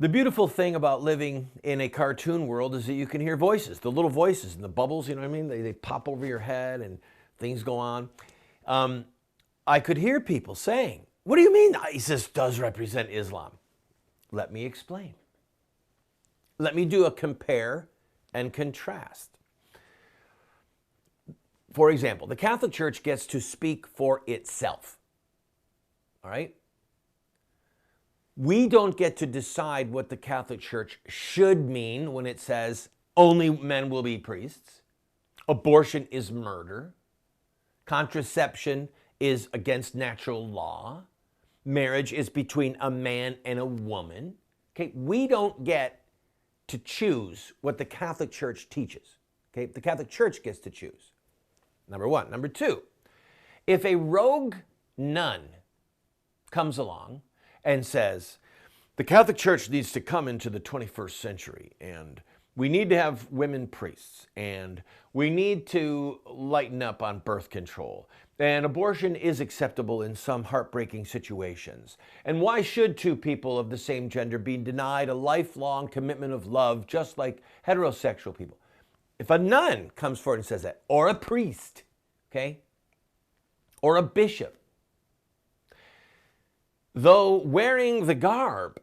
The beautiful thing about living in a cartoon world is that you can hear voices, the little voices and the bubbles, you know what I mean? They pop over your head and things go on. I could hear people saying, what do you mean ISIS does represent Islam? Let me explain. Let me do a compare and contrast. For example, the Catholic Church gets to speak for itself. All right? We don't get to decide what the Catholic Church should mean when it says only men will be priests, abortion is murder, contraception is against natural law, marriage is between a man and a woman. Okay, we don't get to choose what the Catholic Church teaches. Okay, the Catholic Church gets to choose. Number one. Number two, if a rogue nun comes along and says, the Catholic Church needs to come into the 21st century, and we need to have women priests, and we need to lighten up on birth control, and abortion is acceptable in some heartbreaking situations. And why should two people of the same gender be denied a lifelong commitment of love just like heterosexual people? If a nun comes forward and says that, or a priest, okay, or a bishop, though wearing the garb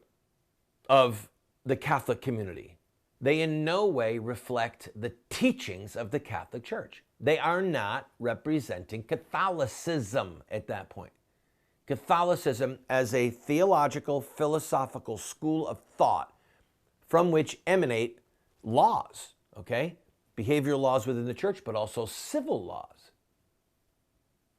of the Catholic community, they in no way reflect the teachings of the Catholic Church. They are not representing Catholicism at that point. Catholicism as a theological, philosophical school of thought from which emanate laws, okay? Behavioral laws within the church, but also civil laws.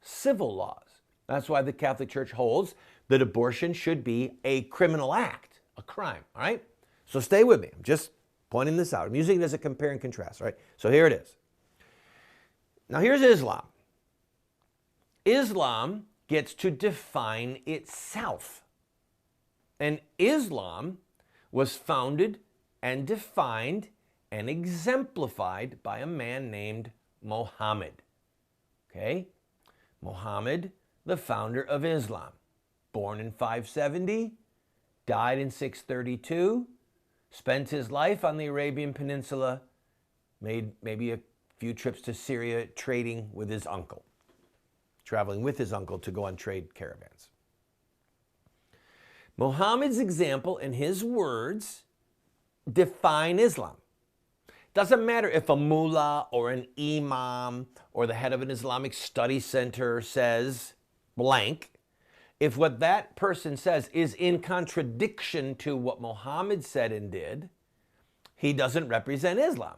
Civil laws. That's why the Catholic Church holds that abortion should be a criminal act, a crime, all right? So stay with me. I'm just pointing this out. I'm using it as a compare and contrast, all right? So here it is. Now here's Islam. Islam gets to define itself. And Islam was founded and defined and exemplified by a man named Muhammad. Okay? Muhammad, the founder of Islam. Born in 570, died in 632, spent his life on the Arabian Peninsula, made maybe a few trips to Syria trading with his uncle, traveling with his uncle to go on trade caravans. Muhammad's example and his words define Islam. Doesn't matter if a mullah or an imam or the head of an Islamic study center says blank. If what that person says is in contradiction to what Muhammad said and did, he doesn't represent Islam,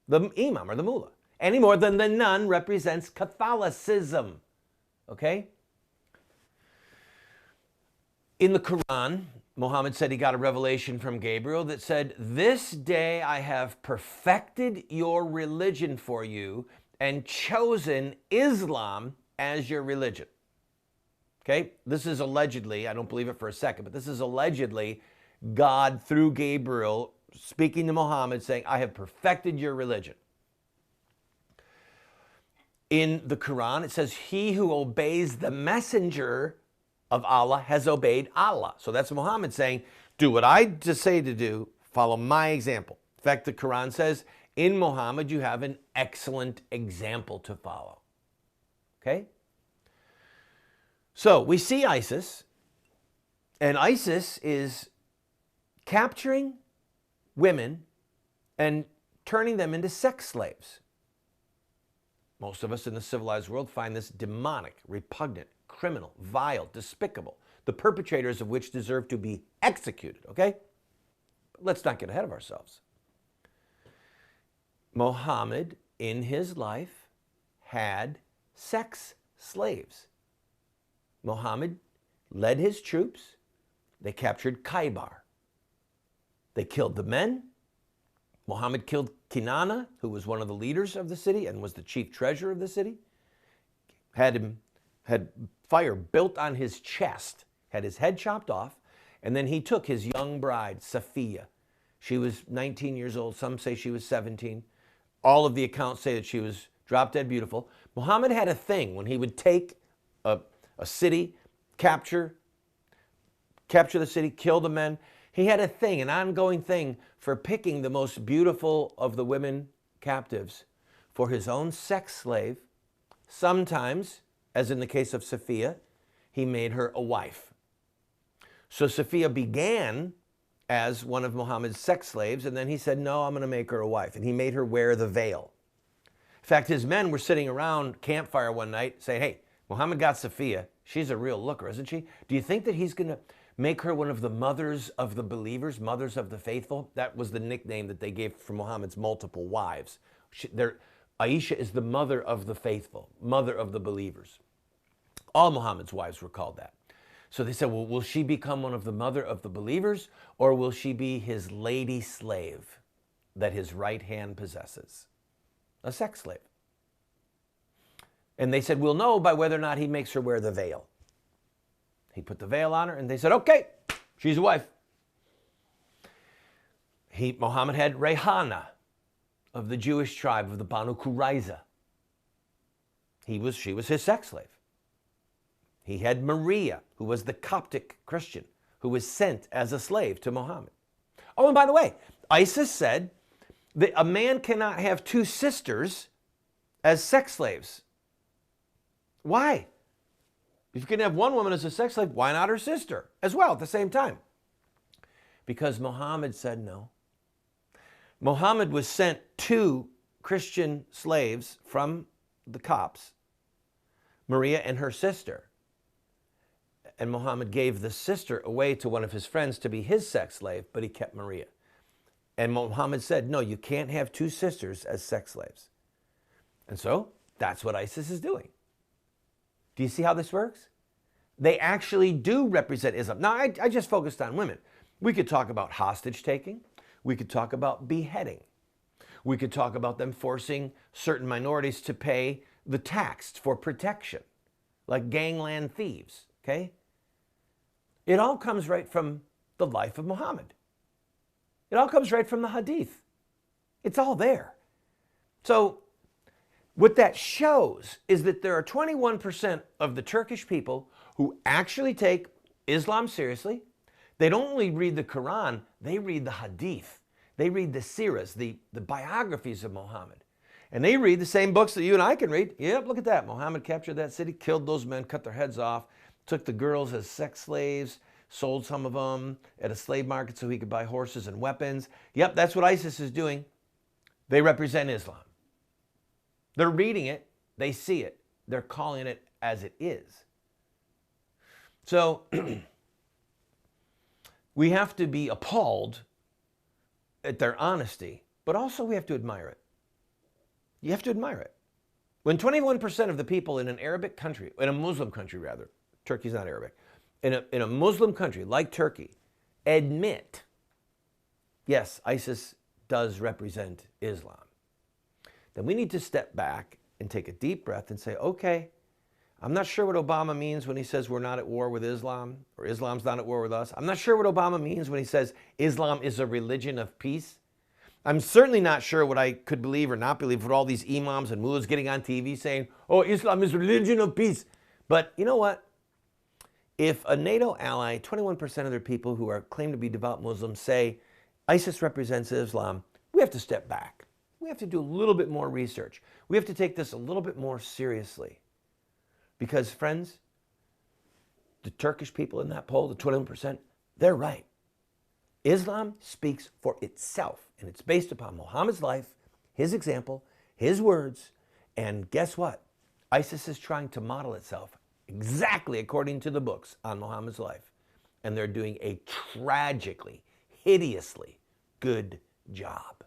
the imam or the mullah, any more than the nun represents Catholicism. Okay? In the Quran, Muhammad said he got a revelation from Gabriel that said, "This day I have perfected your religion for you and chosen Islam as your religion." Okay? This is allegedly, I don't believe it for a second, but this is allegedly God through Gabriel speaking to Muhammad saying, I have perfected your religion. In the Quran, it says, he who obeys the messenger of Allah has obeyed Allah. So that's Muhammad saying, do what I just say to do, follow my example. In fact, the Quran says, in Muhammad, you have an excellent example to follow. Okay? So we see ISIS, and ISIS is capturing women and turning them into sex slaves. Most of us in the civilized world find this demonic, repugnant, criminal, vile, despicable, the perpetrators of which deserve to be executed, okay? But let's not get ahead of ourselves. Muhammad, in his life, had sex slaves. Muhammad led his troops. They captured Khaybar. They killed the men. Muhammad killed Kinana, who was one of the leaders of the city and was the chief treasurer of the city. Had fire built on his chest, had his head chopped off, and then he took his young bride, Safiya. She was 19 years old. Some say she was 17. All of the accounts say that she was drop dead beautiful. Muhammad had a thing when he would take a city, capture the city, kill the men. He had a thing, an ongoing thing for picking the most beautiful of the women captives for his own sex slave. Sometimes, as in the case of Sophia, he made her a wife. So Sophia began as one of Muhammad's sex slaves, and then he said, no, I'm going to make her a wife. And he made her wear the veil. In fact, his men were sitting around campfire one night saying, hey, Muhammad got Sophia. She's a real looker, isn't she? Do you think that he's going to make her one of the mothers of the believers, mothers of the faithful? That was the nickname that they gave for Muhammad's multiple wives. Aisha is the mother of the faithful, mother of the believers. All Muhammad's wives were called that. So they said, well, will she become one of the mother of the believers, or will she be his lady slave that his right hand possesses? A sex slave. And they said, we'll know by whether or not he makes her wear the veil. He put the veil on her, and they said, okay, she's a wife. Muhammad had Rayhana of the Jewish tribe of the Banu Qurayza. She was his sex slave. He had Maria, who was the Coptic Christian, who was sent as a slave to Muhammad. Oh, and by the way, ISIS said that a man cannot have two sisters as sex slaves. Why? If you can have one woman as a sex slave, why not her sister as well at the same time? Because Muhammad said no. Muhammad was sent two Christian slaves from the Copts, Maria and her sister. And Muhammad gave the sister away to one of his friends to be his sex slave, but he kept Maria. And Muhammad said, no, you can't have two sisters as sex slaves. And so that's what ISIS is doing. Do you see how this works? They actually do represent Islam. Now, I just focused on women. We could talk about hostage taking. We could talk about beheading. We could talk about them forcing certain minorities to pay the tax for protection, like gangland thieves, okay? It all comes right from the life of Muhammad. It all comes right from the Hadith. It's all there. So what that shows is that there are 21% of the Turkish people who actually take Islam seriously. They don't only read the Quran, they read the Hadith. They read the Siras, the biographies of Muhammad. And they read the same books that you and I can read. Yep, look at that. Muhammad captured that city, killed those men, cut their heads off, took the girls as sex slaves, sold some of them at a slave market so he could buy horses and weapons. Yep, that's what ISIS is doing. They represent Islam. They're reading it. They see it. They're calling it as it is. So we have to be appalled at their honesty, but also we have to admire it. You have to admire it. When 21% of the people in an Arabic country, in a Muslim country rather, Turkey's not Arabic, in a Muslim country like Turkey, admit, yes, ISIS does represent Islam, then we need to step back and take a deep breath and say, okay, I'm not sure what Obama means when he says we're not at war with Islam, or Islam's not at war with us. I'm not sure what Obama means when he says Islam is a religion of peace. I'm certainly not sure what I could believe or not believe with all these imams and mullahs getting on TV saying, oh, Islam is a religion of peace. But you know what? If a NATO ally, 21% of their people who are claimed to be devout Muslims say ISIS represents Islam, we have to step back. We have to do a little bit more research. We have to take this a little bit more seriously. Because, friends, the Turkish people in that poll, the 21%, they're right. Islam speaks for itself, and it's based upon Muhammad's life, his example, his words, and guess what? ISIS is trying to model itself exactly according to the books on Muhammad's life, and they're doing a tragically, hideously good job.